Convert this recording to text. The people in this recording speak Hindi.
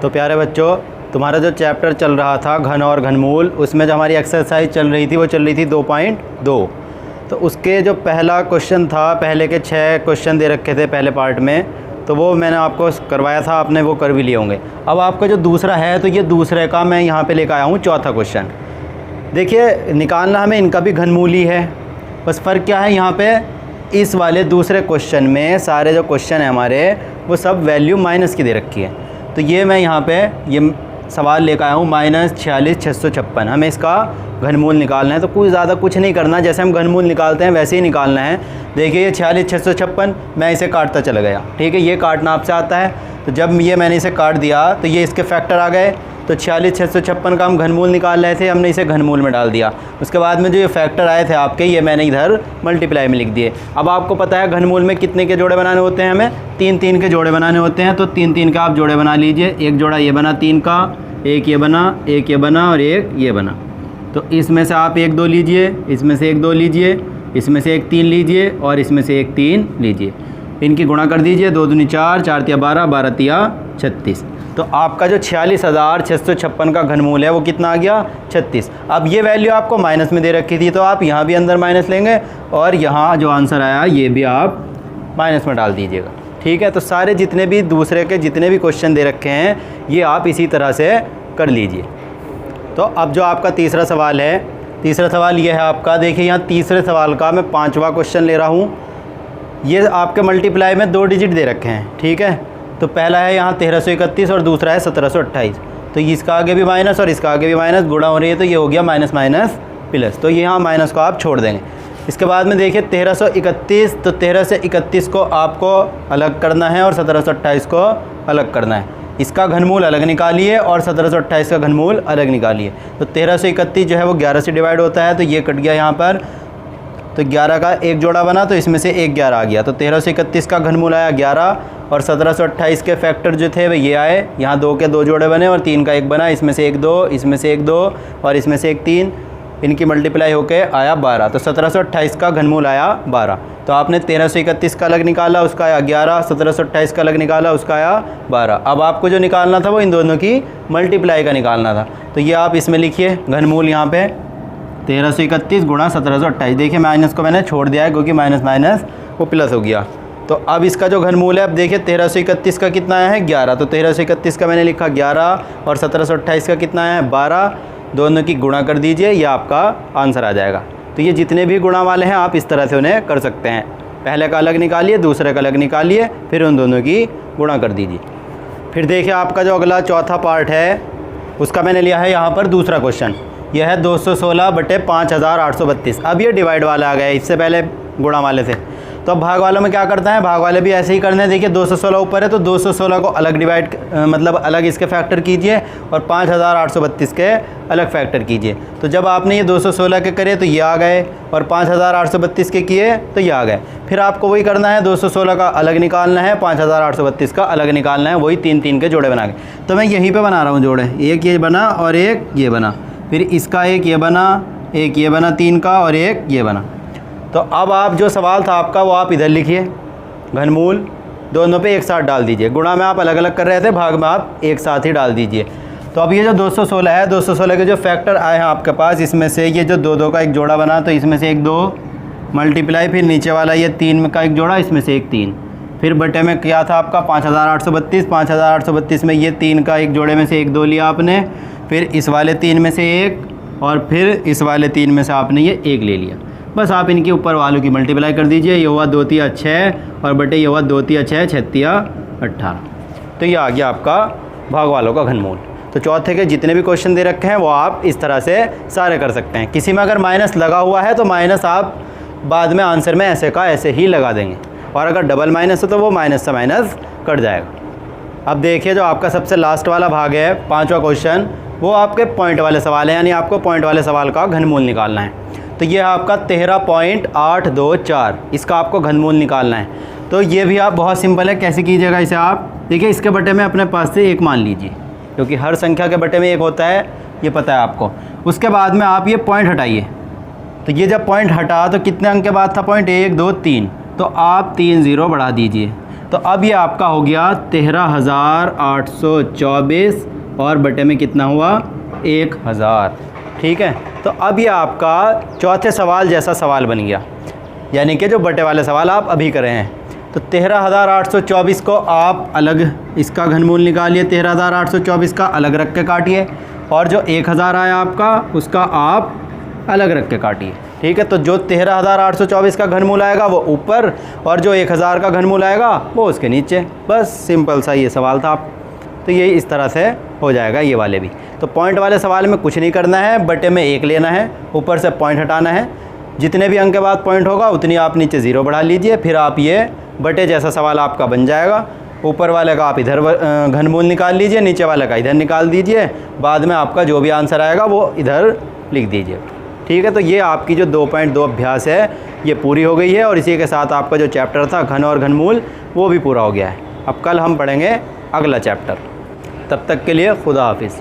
तो प्यारे बच्चों, तुम्हारा जो चैप्टर चल रहा था घन और घनमूल, उसमें जो हमारी एक्सरसाइज चल रही थी वो चल रही थी 2.2। तो उसके जो पहला क्वेश्चन था, पहले के 6 क्वेश्चन दे रखे थे पहले पार्ट में, तो वो मैंने आपको करवाया था, आपने वो कर भी लिए होंगे। अब आपका जो दूसरा है, तो ये दूसरे का मैं यहाँ पे लेकर आया हूँ चौथा क्वेश्चन। देखिए, निकालना हमें इनका भी घनमूल ही है, बस फ़र्क क्या है, यहाँ पे इस वाले दूसरे क्वेश्चन में सारे जो क्वेश्चन हैं हमारे, वो सब वैल्यू माइनस की दे रखी है। तो ये मैं यहाँ पे ये सवाल लेकर आया हूँ -46,656। हमें इसका घनमूल निकालना है, तो कुछ ज़्यादा कुछ नहीं करना, जैसे हम घनमूल निकालते हैं वैसे ही निकालना है। देखिए, ये 46,656, मैं इसे काटता चला गया, ठीक है, ये काटना आपसे आता है। तो जब ये मैंने इसे काट दिया तो ये इसके फैक्टर आ गए। तो 46,656 का हम घनमूल निकाल रहे थे, हमने इसे घनमूल में डाल दिया। उसके बाद में जो ये फैक्टर आए थे आपके, ये मैंने इधर मल्टीप्लाई में लिख दिए। अब आपको पता है घनमूल में कितने के जोड़े बनाने होते हैं, हमें 3-3 के जोड़े बनाने होते हैं। तो 3-3 का आप जोड़े बना लीजिए। एक जोड़ा ये बना 3 का, एक ये बना, एक ये बना और एक ये बना। तो इसमें से आप 1 2 लीजिए, इसमें से 1 2 लीजिए, इसमें से 1 3 लीजिए और इसमें से 1 3 लीजिए। इनकी गुणा कर दीजिए, 2 दूनी 4, 4 तिया 12, 12 तिया 36। तो आपका जो 46,656 का घनमूल है वो कितना आ गया, 36। अब ये वैल्यू आपको माइनस में दे रखी थी, तो आप यहाँ भी अंदर माइनस लेंगे और यहाँ जो आंसर आया ये भी आप माइनस में डाल दीजिएगा, ठीक है। तो सारे जितने भी दूसरे के जितने भी क्वेश्चन दे रखे हैं, ये आप इसी तरह से कर लीजिए। तो अब जो आपका तीसरा सवाल है, तीसरा सवाल ये है आपका, देखिए यहाँ तीसरे सवाल का मैं 5वां क्वेश्चन ले रहा हूँ। ये आपके मल्टीप्लाई में 2 डिजिट दे रखे हैं, ठीक है। तो पहला है यहाँ 1331 और दूसरा है 1728। तो इसका आगे भी माइनस और इसका आगे भी माइनस, गुणा हो रही है, तो ये हो गया माइनस माइनस प्लस। तो यहाँ माइनस को आप छोड़ देंगे। इसके बाद में देखिए 1331, तो 13 से 31 को आपको अलग करना है और 1728 को अलग करना है। इसका घनमूल अलग निकालिए और 1728 का घनमूल अलग निकालिए। तो 13 से 31 जो है वो 11 से डिवाइड होता है, तो ये कट गया यहाँ पर। तो 11 का एक जोड़ा बना, तो इसमें से एक 11 आ गया। तो 13 से 31 का घनमूल आया 11 और 1728 के फैक्टर जो थे वे ये आए। यहाँ 2 के 2 जोड़े बने और 3 का 1 बना, इसमें से 1 2, इसमें से 1 2 और इसमें से 1 3। इनकी मल्टीप्लाई होके आया 12। तो 1728 का घनमूल आया 12। तो आपने 1331 का अलग निकाला, उसका आया 11, 1728 का अलग निकाला, उसका आया 12। अब आपको जो निकालना था वो इन दोनों की मल्टीप्लाई का निकालना था। तो ये आप इसमें लिखिए घनमूल यहाँ पे 1331 गुणा 1728। देखिए माइनस को मैंने छोड़ दिया है क्योंकि माइनस माइनस वो प्लस हो गया। तो अब इसका जो घनमूल है, अब देखिए 1331 का कितना आया है 11। तो 1331 का मैंने लिखा 11 और 1728 का कितना आया है 12। दोनों की गुणा कर दीजिए, यह आपका आंसर आ जाएगा। तो ये जितने भी गुणा वाले हैं आप इस तरह से उन्हें कर सकते हैं। पहले का अलग निकालिए, दूसरे का अलग निकालिए, फिर उन दोनों की गुणा कर दीजिए। फिर देखिए आपका जो अगला चौथा पार्ट है, उसका मैंने लिया है यहाँ पर दूसरा क्वेश्चन। यह है 216/5832। अब ये डिवाइड वाला आ गया, इससे पहले गुणा वाले थे। तो अब भाग वालों में क्या करता है, भाग वाले भी ऐसे ही करने हैं। देखिए 216 ऊपर है, तो 216 को अलग डिवाइड मतलब अलग इसके फैक्टर कीजिए और 5832 के अलग फैक्टर कीजिए। तो जब आपने ये 216 के करे तो ये आ गए और 5832 के किए तो ये आ गए। फिर आपको वही करना है, 216 का अलग निकालना है, 5832 का अलग निकालना है, वही 3-3 के जोड़े बना के। तो मैं यहीं पर बना रहा हूँ जोड़े, एक ये बना और एक ये बना, फिर इसका एक ये बना, एक ये बना 3 का और एक ये बना। तो अब आप जो सवाल था आपका वो आप इधर लिखिए, घनमूल दोनों पे एक साथ डाल दीजिए। गुणा में आप अलग अलग कर रहे थे, भाग में आप एक साथ ही डाल दीजिए। तो अब ये जो 216 है, 216 के जो फैक्टर आए हैं आपके पास, इसमें से ये जो 2-2 का एक जोड़ा बना, तो इसमें से 1 2 मल्टीप्लाई, फिर नीचे वाला ये 3 का एक जोड़ा, इसमें से 1 3। फिर बटे में क्या था आपका 5832। 5832 में ये 3 का एक जोड़े में से 1 2 लिया आपने, फिर इस वाले 3 में से 1 और फिर इस वाले 3 में से आपने ये 1 ले लिया। बस आप इनके ऊपर वालों की मल्टीप्लाई कर दीजिए। ये हुआ 2 तिया 6 और बटे ये हुआ 2 तिया 6, 6 तिया 18। तो ये आ गया आपका भाग वालों का घनमूल। तो चौथे के जितने भी क्वेश्चन दे रखे हैं वो आप इस तरह से सारे कर सकते हैं। किसी में अगर माइनस लगा हुआ है तो माइनस आप बाद में आंसर में ऐसे का ऐसे ही लगा देंगे, और अगर डबल माइनस है तो वो माइनस से माइनस कट जाएगा। अब देखिए जो आपका सबसे लास्ट वाला भाग है, 5वां क्वेश्चन, वो आपके पॉइंट वाले सवाल है, यानी आपको पॉइंट वाले सवाल का घनमूल निकालना है। तो ये आपका 13.824, इसका आपको घनमूल निकालना है। तो ये भी आप बहुत सिंपल है, कैसे कीजिएगा इसे आप देखिए, इसके बटे में अपने पास से 1 मान लीजिए, क्योंकि हर संख्या के बटे में 1 होता है, ये पता है आपको। उसके बाद में आप ये पॉइंट हटाइए। तो ये जब पॉइंट हटा तो कितने अंक के बाद था पॉइंट, 1 2 3, तो आप 3 0 बढ़ा दीजिए। तो अब ये आपका हो गया 13,824 और बटे में कितना हुआ 1,000। ठीक है, तो अब ये आपका चौथे सवाल जैसा सवाल बन गया, यानी कि जो बटे वाले सवाल आप अभी कर रहे हैं। तो 13,824 को आप अलग इसका घनमूल निकालिए, 13,824 का अलग रख के काटिए, और जो 1,000 आया आपका उसका आप अलग रख के काटिए। ठीक है, तो जो 13,824 का घनमूल आएगा वो ऊपर, और जो 1,000 का घनमूल आएगा वो उसके नीचे। बस सिंपल सा ये सवाल था। आप तो ये इस तरह से हो जाएगा ये वाले भी। तो पॉइंट वाले सवाल में कुछ नहीं करना है, बटे में 1 लेना है, ऊपर से पॉइंट हटाना है। जितने भी अंक के बाद पॉइंट होगा उतनी आप नीचे 0 बढ़ा लीजिए, फिर आप ये बटे जैसा सवाल आपका बन जाएगा। ऊपर वाले का आप इधर घनमूल निकाल लीजिए, नीचे वाले का इधर निकाल दीजिए, बाद में आपका जो भी आंसर आएगा वो इधर लिख दीजिए। ठीक है, तो ये आपकी जो 2.2 अभ्यास है ये पूरी हो गई है, और इसी के साथ आपका जो चैप्टर था घन और घनमूल वो भी पूरा हो गया है। अब कल हम पढ़ेंगे अगला चैप्टर। तब तक के लिए खुदा हाफिज़।